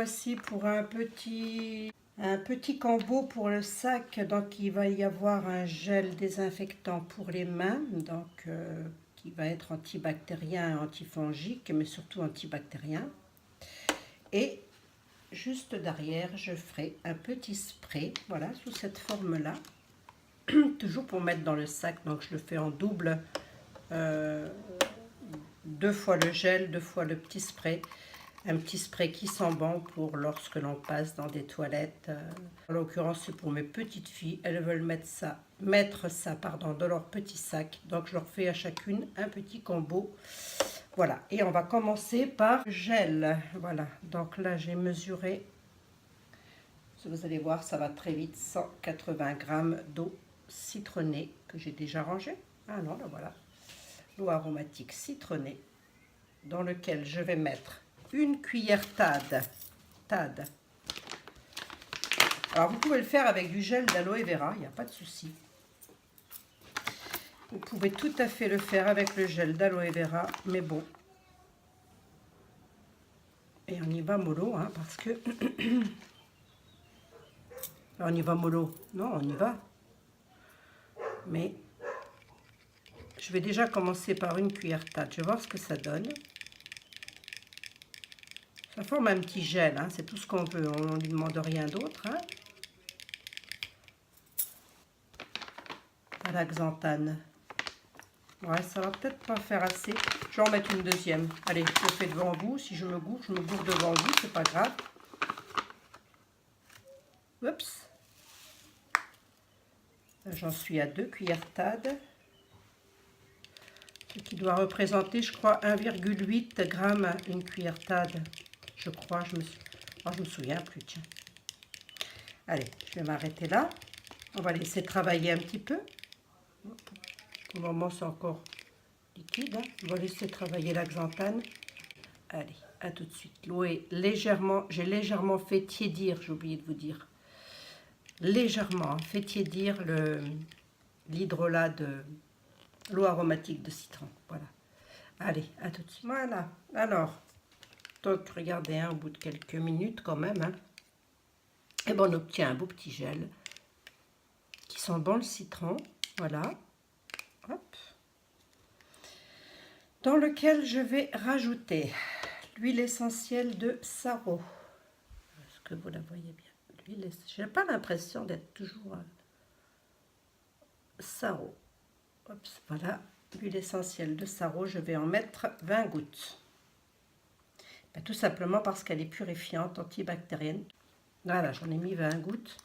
voici pour un petit combo pour le sac. Donc il va y avoir un gel désinfectant pour les mains, donc qui va être antibactérien, antifongique, mais surtout antibactérien. Et juste derrière, je ferai un petit spray, voilà, sous cette forme-là, toujours pour mettre dans le sac. Donc je le fais en double, 2 fois le gel, 2 fois le petit spray. Un petit spray qui sent bon pour lorsque l'on passe dans des toilettes. En l'occurrence, c'est pour mes petites filles. Elles veulent mettre ça dans leur petit sac. Donc, je leur fais à chacune un petit combo. Voilà. Et on va commencer par gel. Voilà. Donc là, j'ai mesuré. Vous allez voir, ça va très vite. 180 g d'eau citronnée que j'ai déjà rangée. Ah non, là voilà. L'eau aromatique citronnée dans lequel je vais mettre une cuillère tade. Alors vous pouvez le faire avec du gel d'aloe vera, il n'y a pas de souci. Vous pouvez tout à fait le faire avec le gel d'aloe vera, mais bon. Et on y va mollo, hein, parce que... on y va mollo. Non, on y va. Mais je vais déjà commencer par une cuillère tade. Je vais voir ce que ça donne. Ça forme un petit gel, hein, c'est tout ce qu'on veut. On ne lui demande rien d'autre. Hein. À la xanthane. Ouais, ça va peut-être pas faire assez. Je vais en mettre une deuxième. Allez, je le fais devant vous. Si je me gourre devant vous, c'est pas grave. Oups. J'en suis à 2 cuillères tade. Ce qui doit représenter, je crois, 1,8 g une cuillère tade. Je crois, je me souviens plus, tiens. Allez, je vais m'arrêter là. On va laisser travailler un petit peu. Pour le moment, c'est encore liquide. Hein. On va laisser travailler la xanthane. Allez, à tout de suite. L'eau est légèrement, j'ai légèrement fait tiédir, j'ai oublié de vous dire. Légèrement fait tiédir l'hydrolat de l'eau aromatique de citron. Voilà. Allez, à tout de suite. Voilà. Alors, donc regardez, hein, au bout de quelques minutes quand même, hein, et ben on obtient un beau petit gel qui sent bon le citron. Voilà. Hop. Dans lequel je vais rajouter l'huile essentielle de sarro. Est-ce que vous la voyez bien? J'ai pas l'impression d'être toujours sarro. Hop, voilà, l'huile essentielle de sarro, je vais en mettre 20 gouttes. Ben, tout simplement parce qu'elle est purifiante, antibactérienne. Voilà, j'en ai mis 20 gouttes.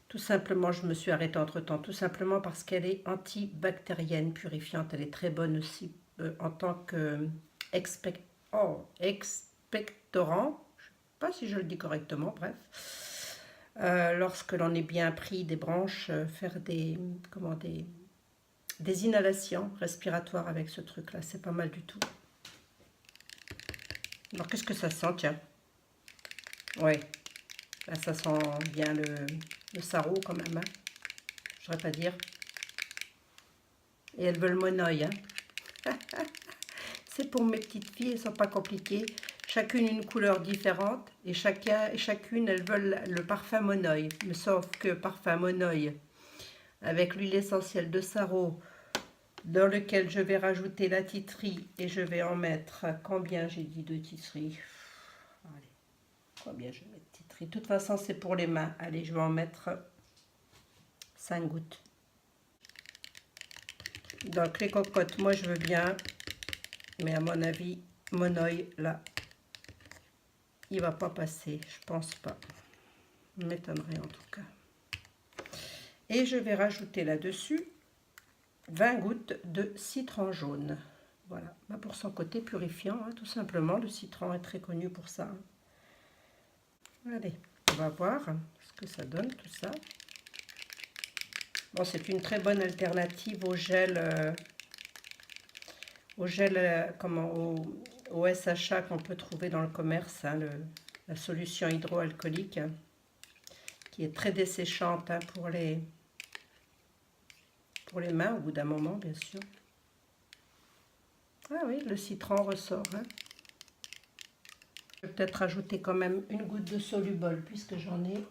Tout simplement, je me suis arrêtée entre-temps, tout simplement parce qu'elle est antibactérienne, purifiante. Elle est très bonne aussi en tant que expectorant. Je ne sais pas si je le dis correctement, bref. Lorsque l'on est bien pris des branches, faire des inhalations respiratoires avec ce truc là, c'est pas mal du tout. Alors qu'est-ce que ça sent, tiens? Ouais, là ça sent bien le sarro quand même, hein. Je ne saurais pas dire. Et elles veulent mon oeil, hein. C'est pour mes petites filles, elles ne sont pas compliquées. Chacune une couleur différente et chacune elles veulent le parfum Monoï. Mais sauf que parfum Monoï avec l'huile essentielle de sarro dans lequel je vais rajouter la titri et je vais en mettre combien j'ai dit de titri. Allez, combien je vais mettre de titri. De toute façon c'est pour les mains. Allez, je vais en mettre 5 gouttes. Donc les cocottes, moi je veux bien, mais à mon avis, Monoï là, il va pas passer, je pense pas. M'étonnerait en tout cas. Et je vais rajouter là-dessus 20 gouttes de citron jaune. Voilà, pour son côté purifiant, hein, tout simplement. Le citron est très connu pour ça. Allez, on va voir ce que ça donne tout ça. Bon, c'est une très bonne alternative au gel, au SHA qu'on peut trouver dans le commerce, hein, la solution hydroalcoolique, hein, qui est très desséchante, hein, pour les mains au bout d'un moment, bien sûr. Ah oui, le citron ressort, hein. Je vais peut-être rajouter quand même une goutte de soluble puisque j'en ai.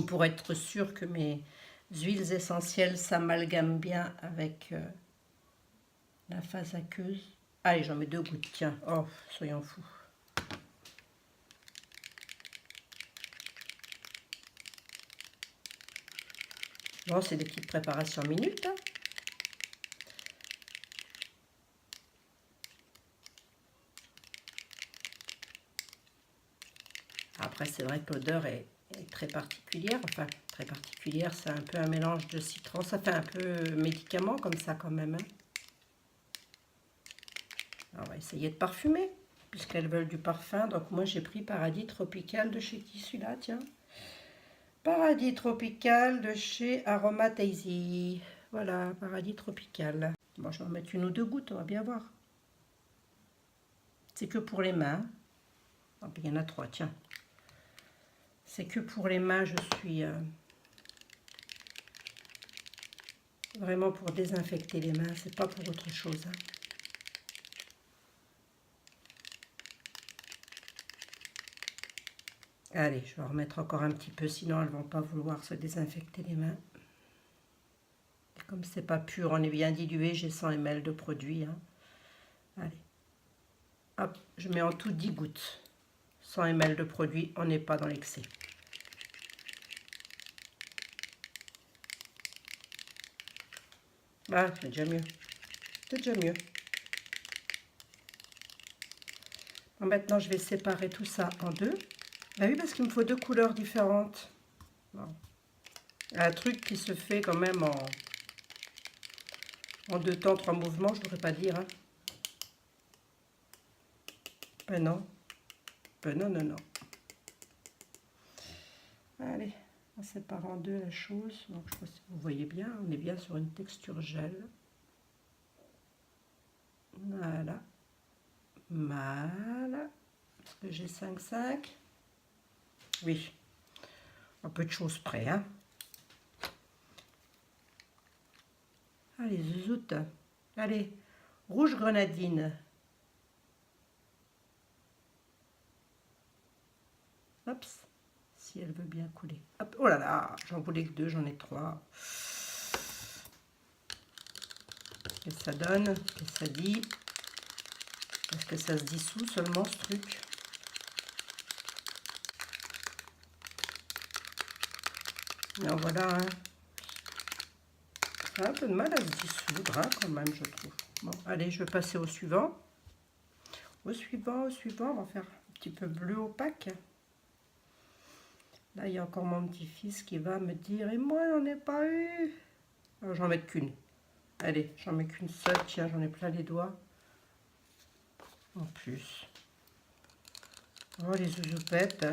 Pour être sûr que mes huiles essentielles s'amalgament bien avec la phase aqueuse. Allez, j'en mets 2 gouttes, tiens. Oh, soyons fous. Bon, c'est des petites préparations minutes. Hein. Après, c'est vrai que l'odeur est très particulière. Enfin, très particulière, c'est un peu un mélange de citron. Ça fait un peu médicament comme ça quand même. Hein. Alors, on va essayer de parfumer, puisqu'elles veulent du parfum. Donc moi, j'ai pris Paradis Tropical de chez qui celui-là, tiens. Paradis Tropical de chez Aroma Daisy. Voilà, Paradis Tropical. Bon, je vais en mettre 1 ou 2 gouttes, on va bien voir. C'est que pour les mains. Oh, il y en a 3, tiens. C'est que pour les mains, je suis vraiment pour désinfecter les mains, c'est pas pour autre chose. Hein. Allez, je vais en remettre encore un petit peu, sinon elles vont pas vouloir se désinfecter les mains. Et comme c'est pas pur, on est bien dilué, j'ai 100 ml de produit. Hein. Allez, hop, je mets en tout 10 gouttes. 100 ml de produit, on n'est pas dans l'excès. Ah, c'est déjà mieux. C'est déjà mieux. Bon, maintenant, je vais séparer tout ça en 2. Bah oui, parce qu'il me faut 2 couleurs différentes. Bon. Un truc qui se fait quand même en 2 temps, 3 mouvements, je ne voudrais pas dire. Hein. Ben non. Ben non, non, non. Allez, on sépare en 2 la chose. Donc, je sais pas si vous voyez bien, on est bien sur une texture gel. Voilà. Voilà. Est-ce que j'ai 5,5? Oui. Un peu de choses près, hein. Allez, zouzoute. Allez, rouge grenadine. Hop, si elle veut bien couler. Hop, oh là là, j'en voulais que 2, j'en ai 3. Qu'est-ce que ça donne? Qu'est-ce que ça dit? Est-ce que ça se dissout seulement ce truc? Non, voilà. Hein. Ça a un peu de mal à se dissoudre, hein, quand même, je trouve. Bon, allez, je vais passer au suivant. Au suivant, on va faire un petit peu bleu opaque. Là, il y a encore mon petit-fils qui va me dire, et moi, j'en ai pas eu. Alors, j'en mets qu'une. Allez, j'en mets qu'une seule. Tiens, j'en ai plein les doigts. En plus. Oh, les zouzoupettes.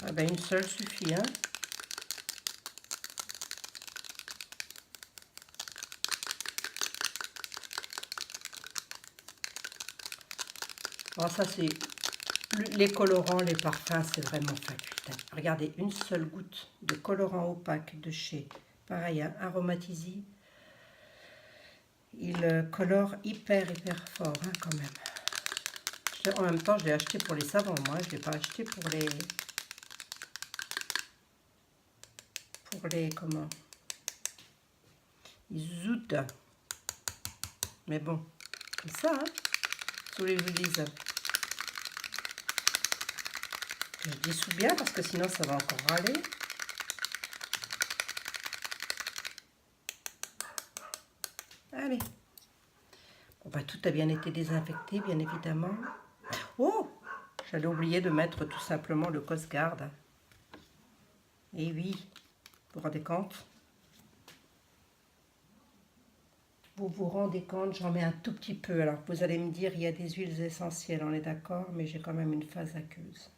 Ah ben, une seule suffit, hein. Bon, ça, c'est... Les colorants, les parfums, c'est vraiment facultatif. Regardez, une seule goutte de colorant opaque de chez, pareil, hein, Aromatisy. Il colore hyper fort, hein, quand même. En même temps, je l'ai acheté pour les savons, moi. Je ne l'ai pas acheté pour les... comment? Ils zoutent. Mais bon, comme ça, hein. Si vous voulez que je vous dise. Je dissous bien parce que sinon ça va encore râler. Allez. Bon, bah, tout a bien été désinfecté, bien évidemment. Oh! J'allais oublier de mettre tout simplement le Coast Guard. Et oui, vous vous rendez compte? Vous vous rendez compte, j'en mets un tout petit peu. Alors vous allez me dire, il y a des huiles essentielles, on est d'accord, mais j'ai quand même une phase aqueuse.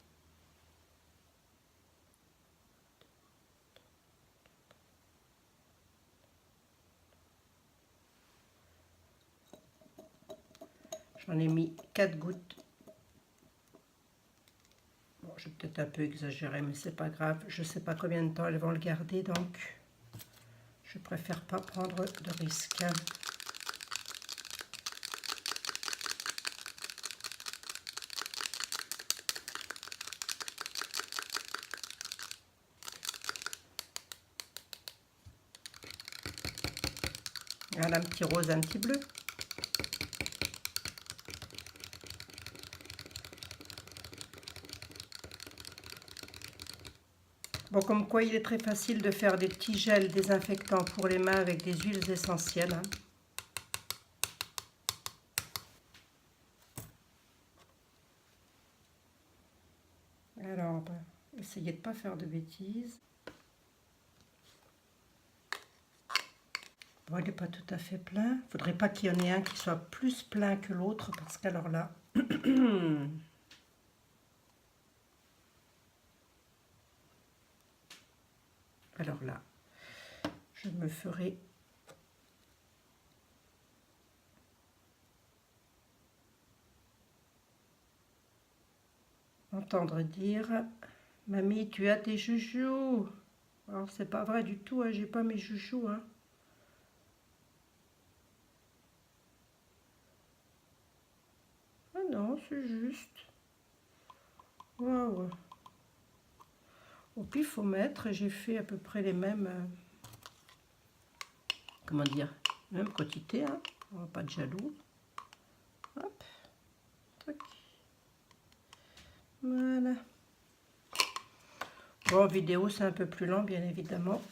J'en ai mis 4 gouttes. Bon, j'ai peut-être un peu exagéré, mais c'est pas grave. Je sais pas combien de temps elles vont le garder, donc je préfère pas prendre de risques. Voilà, un petit rose, un petit bleu. Bon, comme quoi il est très facile de faire des petits gels désinfectants pour les mains avec des huiles essentielles. Hein. Alors, essayez de ne pas faire de bêtises. Bon, il n'est pas tout à fait plein. Il ne faudrait pas qu'il y en ait un qui soit plus plein que l'autre, parce qu'alors là... alors là, je me ferai... entendre dire « Mamie, tu as tes chouchous !» Alors, c'est pas vrai du tout, hein, j'ai pas mes chouchous, hein. Ah non, c'est juste. Waouh. Au pifomètre, j'ai fait à peu près les mêmes... comment dire, même quantité, hein. Pas de jaloux. Hop. Tac. Voilà. Bon, en vidéo, c'est un peu plus lent, bien évidemment.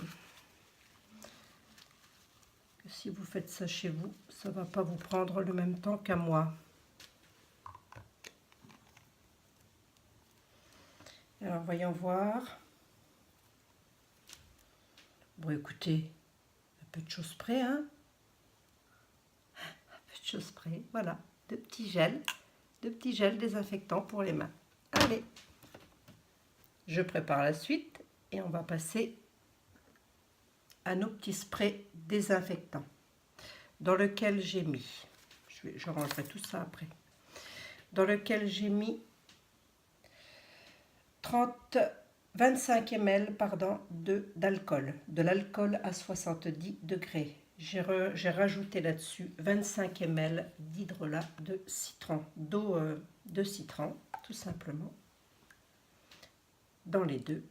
Si vous faites ça chez vous, ça ne va pas vous prendre le même temps qu'à moi. Alors, voyons voir. Bon, écoutez, un peu de choses près, hein. Un peu de choses près, voilà. De petits gels désinfectants pour les mains. Allez, je prépare la suite et on va passer à nos petits sprays désinfectants dans lequel j'ai mis, je rangerai tout ça après, dans lequel j'ai mis 25 ml d'alcool, de l'alcool à 70 degrés. J'ai rajouté là-dessus 25 ml d'hydrolat de citron, d'eau de citron, tout simplement, dans les deux.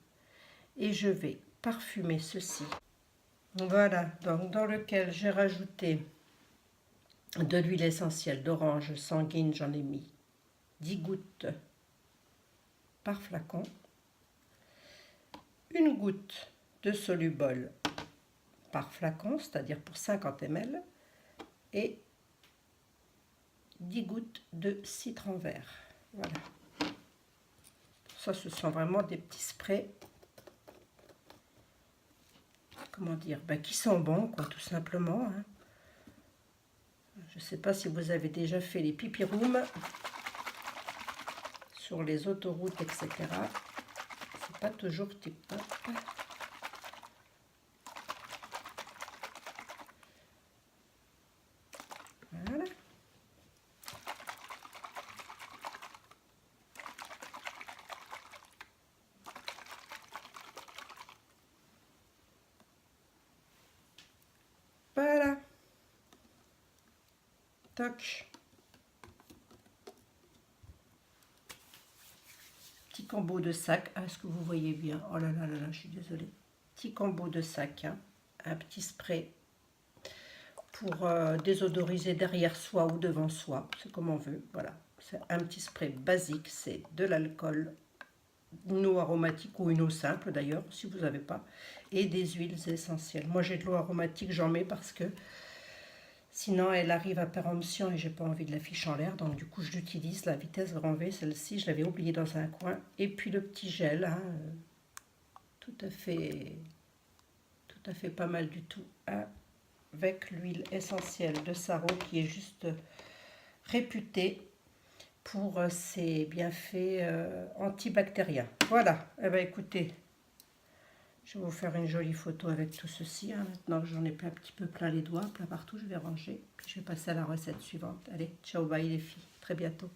Et je vais parfumer ceci. Voilà, donc dans lequel j'ai rajouté de l'huile essentielle d'orange sanguine, j'en ai mis 10 gouttes par flacon. Une goutte de solubol par flacon, c'est-à-dire pour 50 ml, et 10 gouttes de citron vert. Voilà. Ça, ce sont vraiment des petits sprays, comment dire, qui sont bons, quoi, tout simplement. Hein. Je ne sais pas si vous avez déjà fait les pipi rooms sur les autoroutes, etc. C'est pas toujours tip-top. Voilà. Voilà. Toc. Petit combo de sac. Est-ce que vous voyez bien? Oh là là là là, je suis désolée. Petit combo de sac. Hein. Un petit spray pour désodoriser derrière soi ou devant soi. C'est comme on veut. Voilà. C'est un petit spray basique. C'est de l'alcool, une eau aromatique ou une eau simple d'ailleurs, si vous n'avez pas. Et des huiles essentielles. Moi, j'ai de l'eau aromatique, j'en mets parce que sinon, elle arrive à péremption et j'ai pas envie de la fiche en l'air. Donc, du coup, je l'utilise, la vitesse grand V, celle-ci. Je l'avais oubliée dans un coin. Et puis, le petit gel, hein, tout à fait pas mal du tout. Avec l'huile essentielle de Saro qui est juste réputée pour ses bienfaits antibactériens. Voilà. Eh bien, écoutez, je vais vous faire une jolie photo avec tout ceci. Hein. Maintenant que j'en ai un petit peu plein les doigts, plein partout, je vais ranger. Puis je vais passer à la recette suivante. Allez, ciao, bye les filles. Très bientôt.